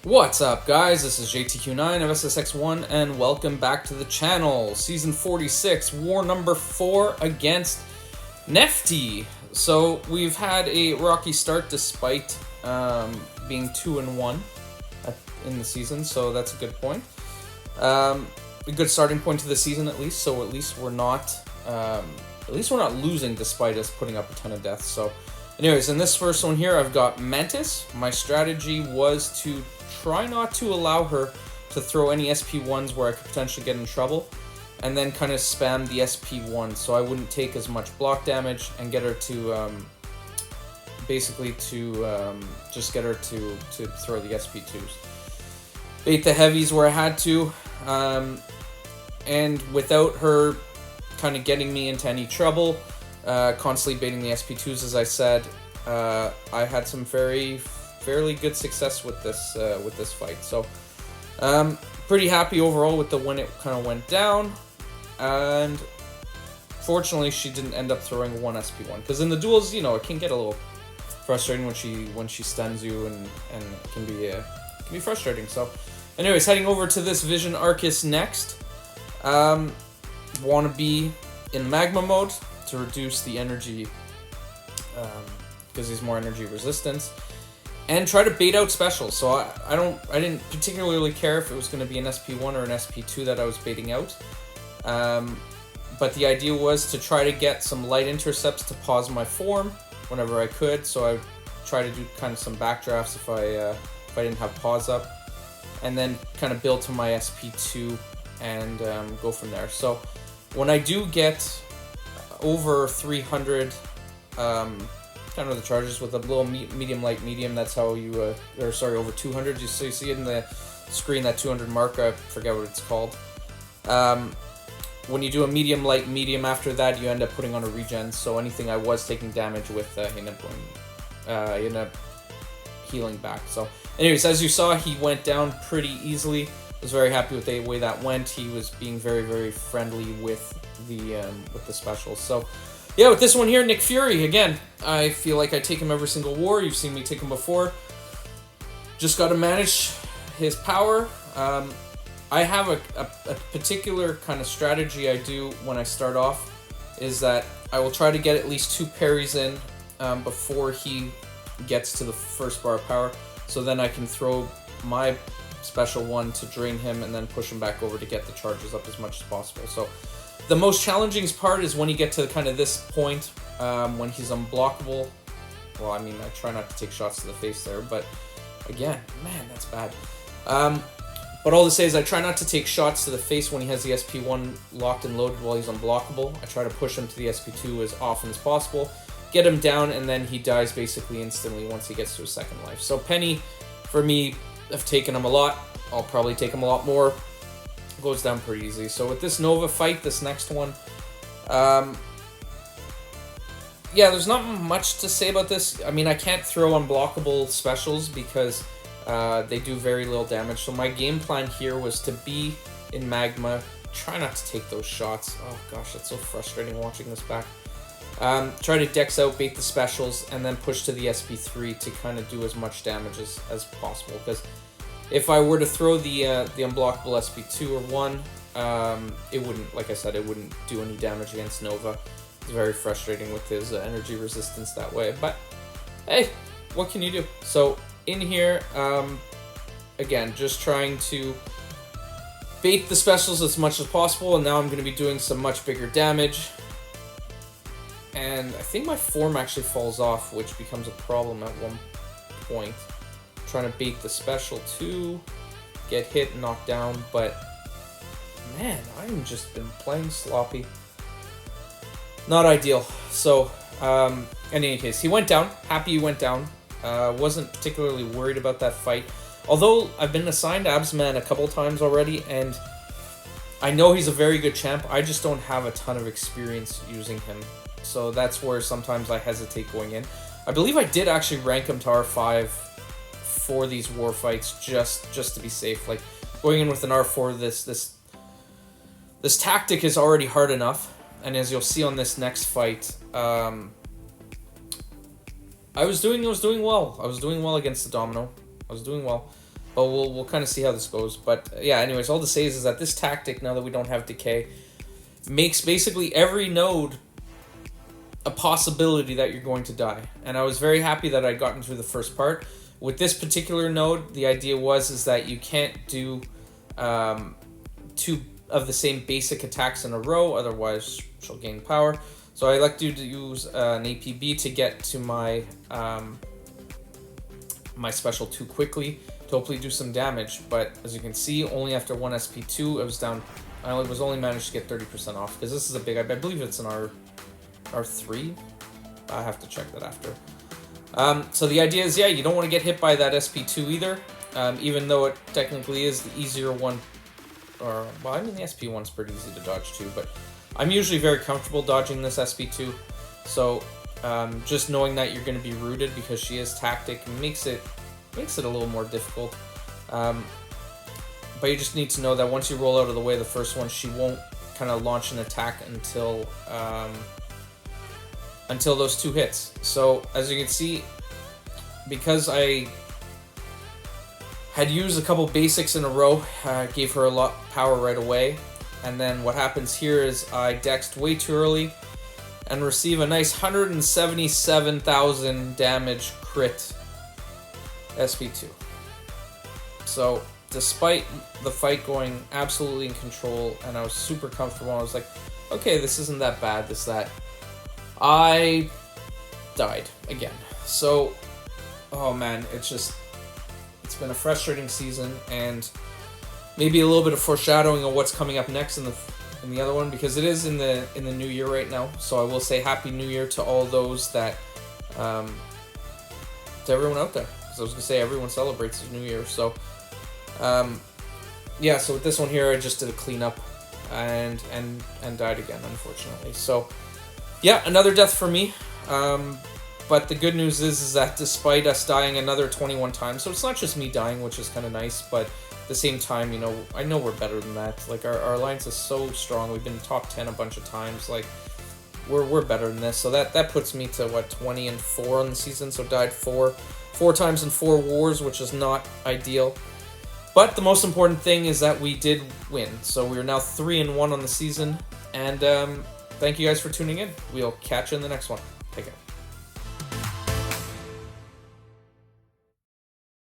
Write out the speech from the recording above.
What's up, guys? This is JTQ9 of Ssx-1, and welcome back to the channel. Season 46, War number 4 against Nefti. So, we've had a rocky start despite being 2-1 in the season, so that's a good point. A good starting point to the season, at least. So, at least we're not losing despite us putting up a ton of deaths. So, anyways, in this first one here, I've got Mantis. My strategy was to try not to allow her to throw any SP1s where I could potentially get in trouble, and then kind of spam the SP1 so I wouldn't take as much block damage and get her to just get her to throw the SP2s. Bait the heavies where I had to, and without her kind of getting me into any trouble, constantly baiting the SP2s, as I said, I had some fairly good success with this fight. So, pretty happy overall with when it kind of went down, and fortunately she didn't end up throwing one SP1, because in the duels, you know, it can get a little frustrating when she stuns you, and it can be frustrating. So, anyways, heading over to this Vision Arcus next. Want to be in magma mode to reduce the energy, because he's more energy resistance, and try to bait out specials. So I didn't particularly care if it was going to be an SP1 or an SP2 that I was baiting out, but the idea was to try to get some light intercepts to pause my form whenever I could. So I try to do kind of some backdrafts if I didn't have pause up, and then kind of build to my SP2 and go from there. So when I do get over 300 kind of the charges with a little medium, light, medium, that's how you over 200, so you see it in the screen, that 200 mark, I forget what it's called. When you do a medium, light, medium, after that you end up putting on a regen, so anything I was taking damage with end up healing back. So anyways, as you saw, he went down pretty easily. I was very happy with the way that went. He was being very friendly with the specials. So yeah, with this one here, Nick Fury, again, I feel like I take him every single war. You've seen me take him before. Just got to manage his power. I have a particular kind of strategy I do when I start off, is that I will try to get at least 2 parries in before he gets to the first bar of power, so then I can throw my special one to drain him and then push him back over to get the charges up as much as possible. So the most challenging part is when you get to kind of this point, when he's unblockable. Well, I mean, I try not to take shots to the face there, but again, man, that's bad. But all to say is I try not to take shots to the face when he has the SP1 locked and loaded while he's unblockable. I try to push him to the SP2 as often as possible, get him down, and then he dies basically instantly once he gets to his second life. So Penny, for me, I've taken him a lot. I'll probably take him a lot more. Goes down pretty easily. So with this Nova fight, this next one, yeah, there's not much to say about this. I mean, I can't throw unblockable specials because they do very little damage. So my game plan here was to be in magma, try not to take those shots. Oh gosh, that's so frustrating watching this back. Try to dex out, bait the specials, and then push to the SP3 to kind of do as much damage as possible. Because if I were to throw the unblockable SP2 or 1, it wouldn't, like I said, it wouldn't do any damage against Nova. It's very frustrating with his energy resistance that way. But hey, what can you do? So in here, again, just trying to bait the specials as much as possible, and now I'm going to be doing some much bigger damage. And I think my form actually falls off, which becomes a problem at one point. Trying to bait the special too, get hit and knocked down, but man, I've just been playing sloppy. Not ideal. So, in any case, he went down. Happy he went down. Wasn't particularly worried about that fight. Although, I've been assigned Absman a couple times already, and I know he's a very good champ. I just don't have a ton of experience using him. So that's where sometimes I hesitate going in. I believe I did actually rank him to R5 for these war fights, just to be safe. Like, going in with an R4, this tactic is already hard enough, and as you'll see on this next fight, I was doing well. I was doing well against the Domino. I was doing well. but we'll kind of see how this goes. But yeah, anyways, all to say is that this tactic, now that we don't have decay, makes basically every node a possibility that you're going to die. And I was very happy that I'd gotten through the first part. With this particular node, the idea is that you can't do two of the same basic attacks in a row, otherwise she'll gain power. So I like to use an APB to get to my my special 2 quickly to hopefully do some damage. But as you can see, only after 1 SP2, I was down. I was only managed to get 30% off, because this is a big. I believe it's an R3. I have to check that after. So the idea is, yeah, you don't want to get hit by that SP2 either, even though it technically is the easier one. Or, well, I mean, the SP1's pretty easy to dodge too, but I'm usually very comfortable dodging this SP2. So just knowing that you're going to be rooted because she is tactic makes it a little more difficult. But you just need to know that once you roll out of the way the first one, she won't kind of launch an attack until those 2 hits. So as you can see, because I had used a couple basics in a row, gave her a lot of power right away. And then what happens here is I dexed way too early and receive a nice 177,000 damage crit SP2. So despite the fight going absolutely in control and I was super comfortable, I was like, okay, this isn't that bad, I died again. So, oh man, it's been a frustrating season, and maybe a little bit of foreshadowing of what's coming up next in the other one, because it is in the new year right now. So I will say Happy New Year to all those that, to everyone out there, because I was gonna say everyone celebrates the New Year. So, yeah. So with this one here, I just did a cleanup, and died again, unfortunately. So, yeah, another death for me. But the good news is that despite us dying another 21 times, so it's not just me dying, which is kind of nice, but at the same time, you know, I know we're better than that. Like, our alliance is so strong. We've been top 10 a bunch of times. Like, we're better than this. So that puts me to, what, 20-4 on the season. So died four times in 4 wars, which is not ideal. But the most important thing is that we did win. So we are now 3-1 on the season. And thank you guys for tuning in. We'll catch you in the next one. Take care.